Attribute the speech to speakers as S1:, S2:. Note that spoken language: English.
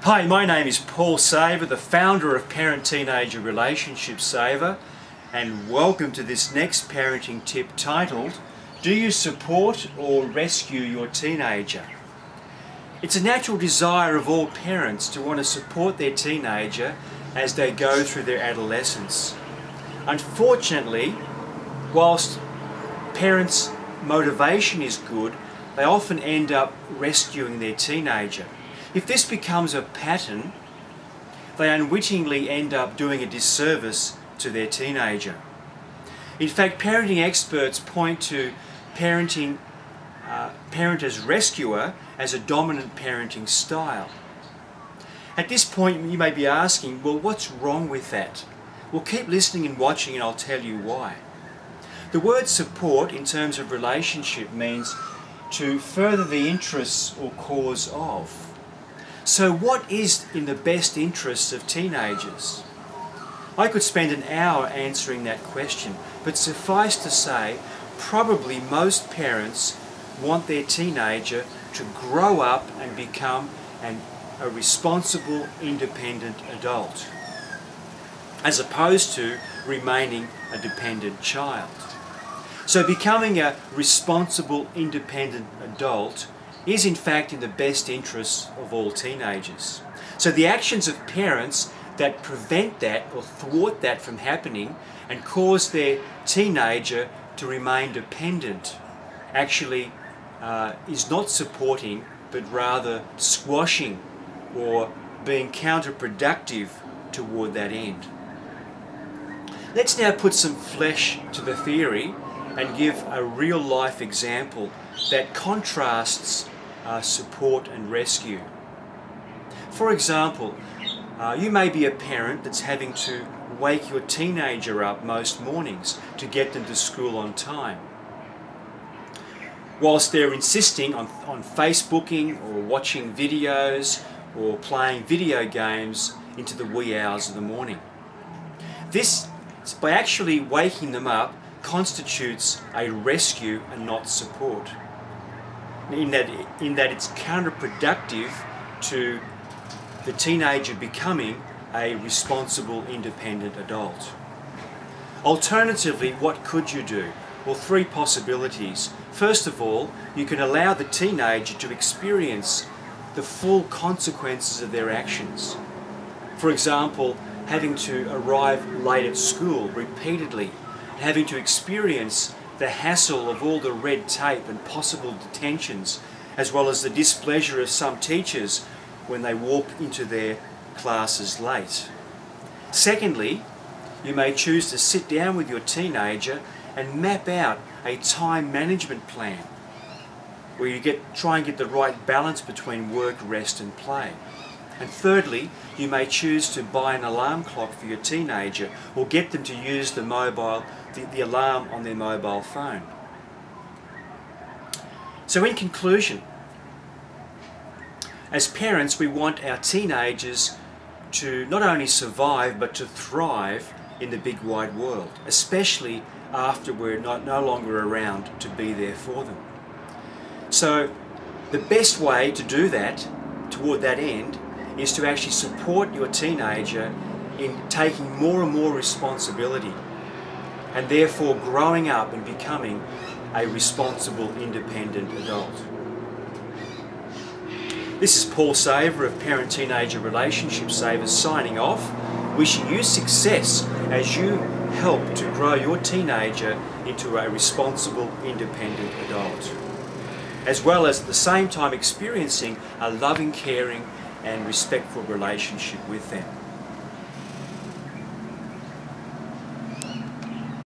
S1: Hi, my name is Paul Saver, the founder of Parent-Teenager Relationship Saver, and welcome to this next parenting tip titled, Do you support or rescue your teenager? It's a natural desire of all parents to want to support their teenager as they go through their adolescence. Unfortunately, whilst parents' motivation is good, they often end up rescuing their teenager. If this becomes a pattern, they unwittingly end up doing a disservice to their teenager. In fact, parenting experts point to parent as rescuer as a dominant parenting style. At this point, you may be asking, well, what's wrong with that? Well, keep listening and watching and I'll tell you why. The word support in terms of relationship means to further the interests or cause of. So what is in the best interests of teenagers? I could spend an hour answering that question, but suffice to say, probably most parents want their teenager to grow up and become a responsible, independent adult, as opposed to remaining a dependent child. So becoming a responsible, independent adult is in fact in the best interests of all teenagers. So the actions of parents that prevent that or thwart that from happening and cause their teenager to remain dependent actually is not supporting but rather squashing or being counterproductive toward that end. Let's now put some flesh to the theory and give a real life example that contrasts support and rescue. For example, you may be a parent that's having to wake your teenager up most mornings to get them to school on time, whilst they're insisting on Facebooking or watching videos or playing video games into the wee hours of the morning. This, by actually waking them up, constitutes a rescue and not support, in that it's counterproductive to the teenager becoming a responsible, independent adult. Alternatively, what could you do? Well, three possibilities. First of all, you can allow the teenager to experience the full consequences of their actions. For example, having to arrive late at school repeatedly, having to experience the hassle of all the red tape and possible detentions, as well as the displeasure of some teachers when they walk into their classes late. Secondly, you may choose to sit down with your teenager and map out a time management plan where you try and get the right balance between work, rest and play. And thirdly, you may choose to buy an alarm clock for your teenager or get them to use the alarm on their mobile phone. So in conclusion, as parents, we want our teenagers to not only survive but to thrive in the big wide world, especially after we're no longer around to be there for them. So the best way to do that, toward that end, is to actually support your teenager in taking more and more responsibility and therefore growing up and becoming a responsible, independent adult. This is Paul Saver of Parent-Teenager Relationship Savers signing off, wishing you success as you help to grow your teenager into a responsible, independent adult, as well as at the same time experiencing a loving, caring and respectful relationship with them.